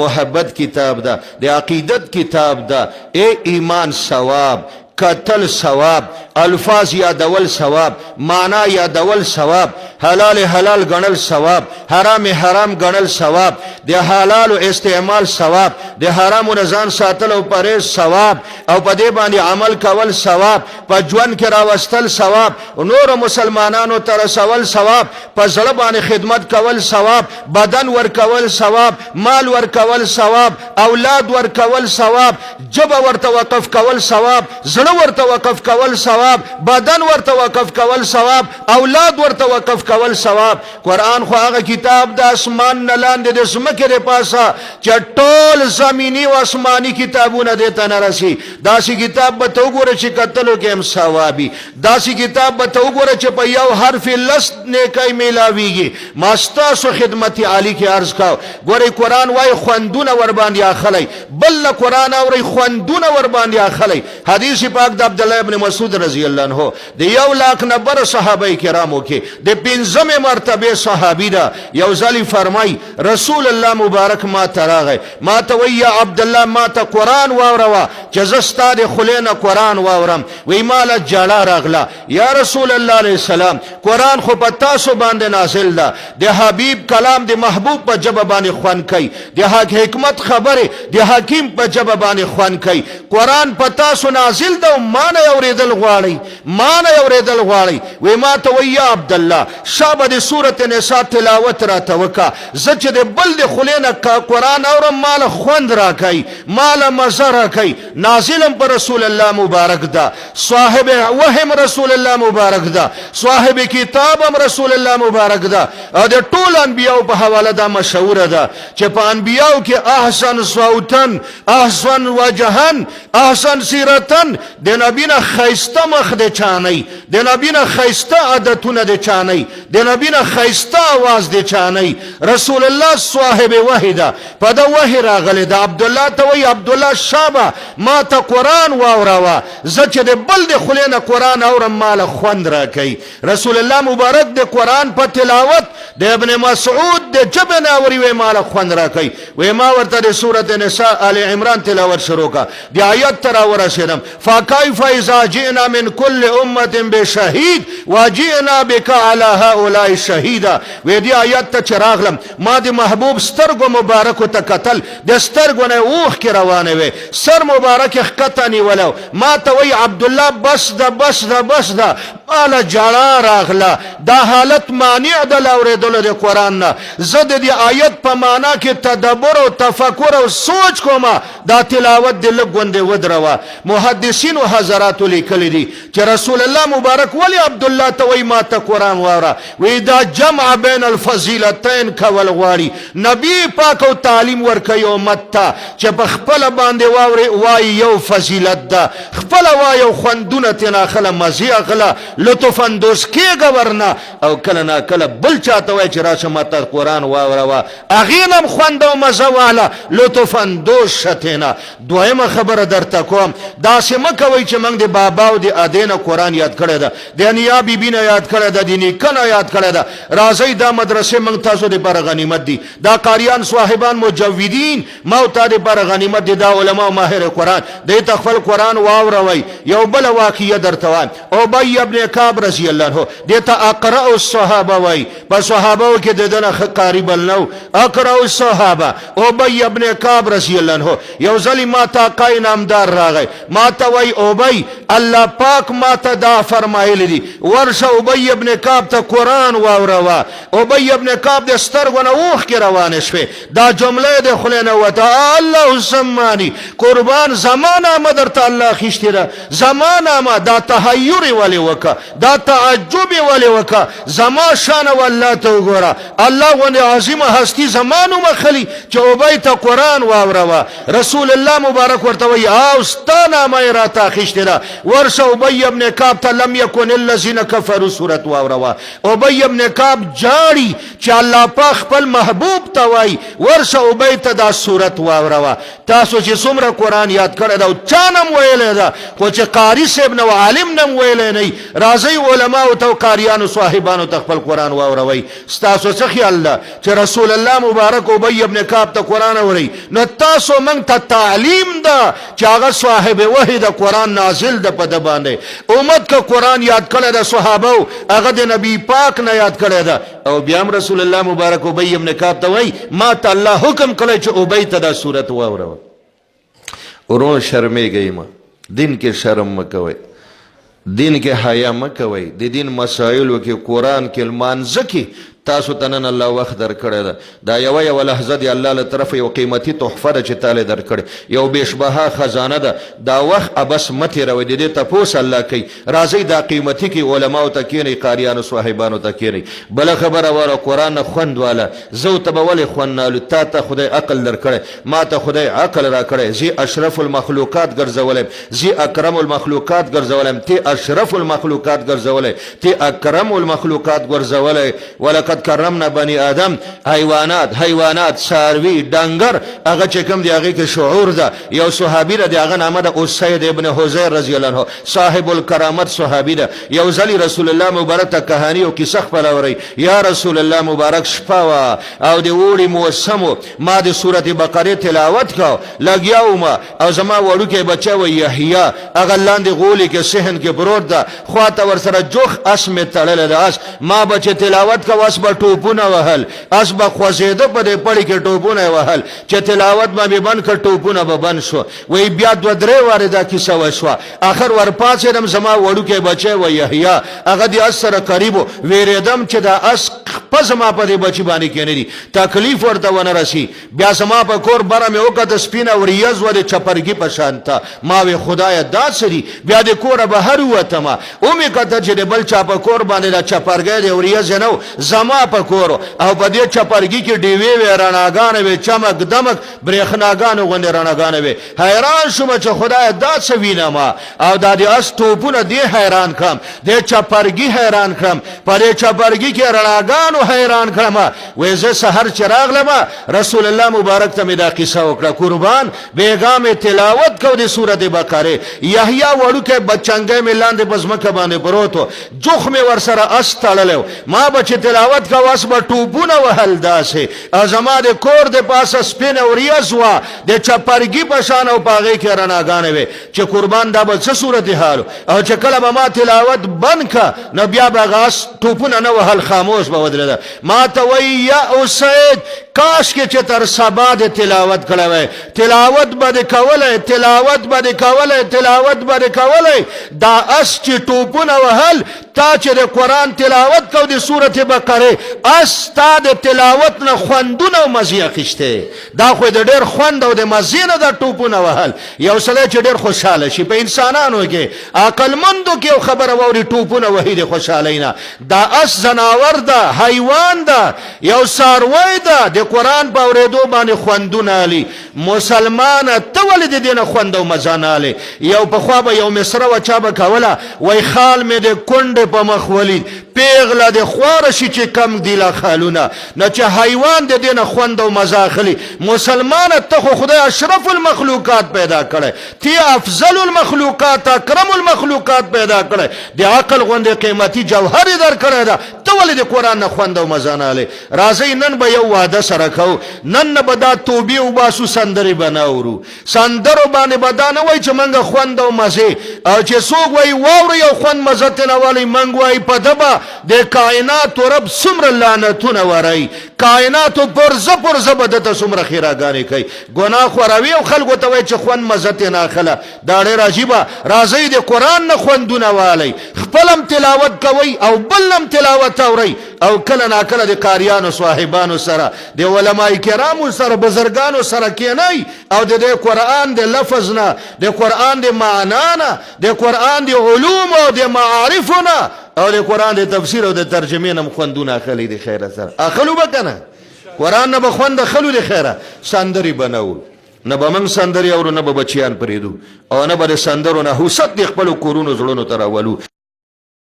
محبت کتاب دا د عقیدت کتاب دا اے ایمان ثواب قتل ثواب الفاظ یادول ثواب معنا یادول ثواب حلال حلال گنل ثواب حرام حرام گنل ثواب د حلال استعمال ثواب د حرام نزان ساتل او پرهیز ثواب او په دې باندې عمل کول ثواب په ژوند کې راوستل ثواب نور مسلمانانو ته رسول ثواب په زړه باندې خدمت کول ثواب بدن ور کول ثواب مال ور کول ثواب اولاد ور کول ثواب جبه ورته وقف کول ثواب زړه ورته وقف کول ثواب بدن ورته وقف کول ثواب اولاد ورته وقف کول ثواب قرآن خو هغه کتاب د اسمان نه لاندې د ځمکې د پاسه چې ټول زمینی او آسماني کتابونه دې ته نه رسي داسې کتاب به ته وګوره چې کتلو کې هم ثوابي داسې کتاب به ته وګوره چې په یو حرف لس نیکۍ میلاویږي ما ستاسو خدمت عالی کې عرض کاو ګورئ قرآن وایي خوندونه ور باندې اخلی بل له قرآن اورئ خوندونه ور باندې اخلی حدیث پاک د عبدالله ابن مسعود رضی الله عنه د 100,000 نه بر صحابه کرامو کې د 15مه مرتبه صحابي دا یو ځلی فرمای رسول الله مبارک ما تراغه ما ته وی یا عبد الله ما ته قرآن واوروا چې زستا د خلینه قرآن واورم وی مال جلا راغلا یا رسول الله علیه السلام قرآن خو په تاسو باندې نازل ده د حبیب کلام د محبوب په جبه باندې خوان کوي د حکمت خبره د حکیم په جبه باندې خوان کوي قرآن په تاسو نازل ده ما نه اوریدل غواړي وی ما ته وی یا عبد الله شابه د سوره نساء تلاوت را توکا زچ د بل د خلینه قرآن اورم مال خوند را کوي مال مزه را کوي نازلم پر رسول الله مبارک دا صاحب وهم رسول الله مبارک دا صاحب کتابم رسول الله مبارک دا او د ټول انبیاء په حواله دا مشهور ده چې په انبیاء کې احسن صوتن احسن وجهن احسن سیرتن د نبینا خیسته مخ د چاني د نبینا خیسته عادتونه د چاني د نبینا خیسته आवाज د چاني رسول الله صاحب وحیدا په دا وحی راغله د عبد الله ته وی عبد الله شابه ما ته قرآن واوروا زچ د بل د خلینه قرآن اورم مال خوند را کوي رسول الله مبارک د قرآن په تلاوت د ابن مسعود د جبن اوري وی مال خوند را کوي وی ما ورته د سوره نساء ال عمران تلاوت شروع کا د آیت تر ورسیدم فكيف اذا جئنا من كل امه بشهيد وجئنا بك على هؤلاء شهيدا وی دی آیت ته چراغلم ما د محبوب سترګو مبارک ته قتل د سترګو نه اوخ کی روانه وي سر مبارک خطانی ولو ما ته وی عبد الله بس دا مال جړه راغله دا حالت مانع د اوریدلو د قرآن نه زد دی آیت په معنا کې تدبر او تفکر او سوچ کوما دا تلاوت د لګوندې ودروا محدثین او حضرات لیکلي دي چې رسول الله مبارک ولی عبد الله ته وی ما ته قرآن واورا وی دا جمع بین الفضیلتین کول غواړي نبی پاک او تعلیم ورکوي امت ته چې په خپل باندې واوري وای یو فضیلت ده خپل وای یو خوندونه تنا خله مزي اغله لطف اندوز کېږه ورنه او کله نه کله بل چاته وای چې راشه ما ته قرآن واوروا اغینم خوند او مزه واله لطف اندوز شتینا دویمه خبره درته کوم داسې مکوئ چې موږ د بابا او د ادینه قرآن یاد کړی ده د نیا بیبي نه یاد کړی ده د نیکه نه یاد کړی ده راځئ دا مدرسې موږ تاسو دپاره غنیمت دي دا قاریان صاحبان مجودین ما او تا دپاره غنیمت دي دا علما ماهر قرآن دوی ته خپل قرآن واوروئ یو بله واقعه درته وایم ابی ابن کعب رضی الله عنه دې ته اقرأ الصحابه وایي په صحابو کې د ده نه ښه قاري بل نه و اقرأ الصحابه ابی ابن کعب رضی الله عنه یو ځلې ما ته آقا انعامدار راغی ما ته وایي ابی الله پاک ما ته دا فرمایلی دي ورشه ابی ابن کعب ته قرآن واوروا ابی ابن کعب د سترګو نه اوښکې روانې شوې دا جمله د خولې نه وته الله سمانی قربان زمانه ما درته الله خیشتې ده زمانه ما دا تحیر ولې وکړه دا تعجب ولې وکړه زما شانه والله ته وګوره الله غوندې عظیمه هستی زمانو مخلي چې ابی ته قرآن واوروا رسول الله مبارک ورته وایي او ستا نامه یې راته اخیشتې ده ورشه ابی ابن کعب ته لم یکن الذین کفروا صورت واوروا ابی ابن کعب جاړي چې الله پاک خپل محبوب ته وایي ورشه ابی ته دا صورت واوروا تاسو چې څومره قرآن یاد کړی ده او چا نم ویلی ده خو چې قاري صاحب نه و عالم نم ویلی نه راځئ علماو ته او قاریانو صاحبانو ته خپل قرآن واوروئ ستاسو څه خیال ده چې رسول الله مبارک ابی ابن کعب ته قرآن اوري نو تاسو موږ ته تعلیم ده چې هغه صاحب وحی د قرآن نازل ده په ده باندې امت که قرآن یاد کړی ده صحابه هغه د نبی پاک نه یاد کړی ده او بیا هم رسول الله مبارک ابی ابن کعب ته وایي ما ته الله حکم کړی چې ابی ته دا صورت واوروه ورونو شرمېږئ مه دین کې شرم مه کوئ دین کې حیا مه کوئ د دین مسایلو کې قرآن کې لمانځه کې تاسو ته نن الله وخت درکړی ده دا یوه لحظه دی الله له طرفه یو قیمتي تحفه ده چې تاله درکړې یو بېشبها خزانه ده دا وخت ابس مه تېروئ د دې تپوس الله کوي راځئ دا قیمتي کې علماو ته کښېنئ قاریانو صاحبانو ته کښېنئ بله خبره واره قرآن نه خوند واله زه ورته به ولې خوند نه الو تا ته خدای عقل درکړی ما ته خدای عقل راکړی زه اشرف المخلوقات ګرځولی زه اکرم المخلوقات ګرځولی ته اشرف المخلوقات ګرځولی ته اکرم المخلوقات ګرځولی ولقد کرمنا بني آدم حیوانات ساروی ډنګر هغه چې کوم دی هغې کې شعور ده یو صحابي ده د هغه نامه ده اسید ابن حضیر رضی الله عنه صاحب الکرامت صحابي ده یو ځلې رسول الله مبارک ته کهاني او کیسه خپلوئ یا رسول الله مبارک شپه وه او د اوړي موسم و ما د سورت بقرې تلاوت کو لګیا ومه او زما وړوکی بچی و یحیی هغه لاندې غولي کې صحن کې پروت ده خواته ورسره جوخ اس مې تړلی ده اس ما به چې تلاوت کو اس به ټوپونه وهل اس به خوځېده په دې پړي کې ټوپونه یې وهل چې تلاوت به مې بند کړ ټوپونه به بند شو وایي بیا دوه درې وارې دا کیسه وشوه آخر ورپاڅېدم زما وړوکی بچی و یحیی هغه د اس سره قریب و ویرېدم چې دا اس په زما په دې بچي باندې کېنه دي تکلیف ورته ونه رسي بیا زما په کور بره مې وکته سپینه وریځ وه د چپرګي په شان ته ما وې خدایه دا څه دي بیا د کوره بهر ووتمه ومې کته چې د بل چا په کور باندې دا چپرګی د وریځې نه و زما په کور او په دې چپرګي کې ډیوې وې رڼاګانې وې چمک دمک برېښناګانو غوندې رڼاګانې وې حیران شومه چې خدایه دا څه وینمه او دا د اس توپونه دې حیران کړم دې چپرګي حیران کړم په دې چپرګي کې رڼاګانو حیران کړم وې زه سحر چې راغلمه رسول الله مبارک ته مې دا قصه وکړه قربان بیګا مې تلاوت کو د سورت بقرې یحیی وړوکی بچنګی مې لاندې په ځمکه باندې پروت و جوخ مې ورسره اس تړلی ما به چې تلاوت کو اس به ټوپونه وهل داسې او زما د کور د پاسه سپینه وریځ وه د چپرګي په شان او په هغې کې رڼاګانې وې چې قربان دا به څه صورت حال او چې کله به ما تلاوت بند که نو بیا به هغه اس ټوپونه نه وهل خاموش به ودرېده ما ته وایي یا اسید کاش کې چې تر سبا د تلاوت کړی وی تلاوت به دې کولی تلاوت به دې کولی دا اس چې ټوپونه وهل تا چې د قرآن تلاوت کو د سورت بقرې اس تا د تلاوت نه خوندونه او مزې اخیستی دا خو د ډېر خوند او د مزې نه دا ټوپونه وهل یو سړی چې ډېر خوشحاله شي په انسانانو کې عقلمندو کې یو خبره واوري ټوپونه وهي د خوشحالۍ نه دا اس زناور ده حیوان ده یو څاروی ده د قرآن په اورېدو باندې خوندونه علي مسلمانه ته ولې د دې نه خوند او مزه نه علي یو پخوا به یو مصره وه چا به کوله وایي خال مې د کونډې په مخ ولید پیغله د خواره شي چې کم دی له خالونه نه چې حیوان د دې نه خوند او مزه اخلي مسلمانه ته خو خدای اشرف المخلوقات پیدا کړی تی افضل المخلوقات اکرم المخلوقات پیدا کړی د عقل غوندې قیمتي جوهر یې درکړی ده ته ولې د قرآن نه خوند او مزه نه علي راځئ نن به یو واده سره کوو نن نه به دا توبې وباسو سندرې به نه اورو سندرو باندې به دا نه وایي چې موږ خوند او مزې او چې څوک وایي واورئ او خوند مزه ترې نه والئ موږ وایي په ده به د کائناتو رب څومره لعنتونه ورئ کائناتو پرزه به ده ته څومره ښېراګانې کوي ګناه خوروي او خلکو ته وایي چې خوند مزه ترې نه اخله دا ډېر عجیبه راځئ د قرآن نه خوندونه والئ خپل هم تلاوت کوئ او بل هم تلاوت اورئ او کله ناکله د قاریانو صاحبانو سره د علماء کرامو سره بزرګانو سره کېنئ او د دې قرآن د لفظ نه د قرآن د معنا نه د قرآن د علوم او د معارفو نه او د قرآن د تفسیر او د ترجمې نه خوندونه اخلئ د خیره سره اخلو به که نه قرآن نه به خوند اخلو د خیره سندرې به نه وو نه به موږ سندرې اورو نه به بچیان پرېږدو او نه به د سندرو نه حوست د خپلو کورونو زړونو ته راولو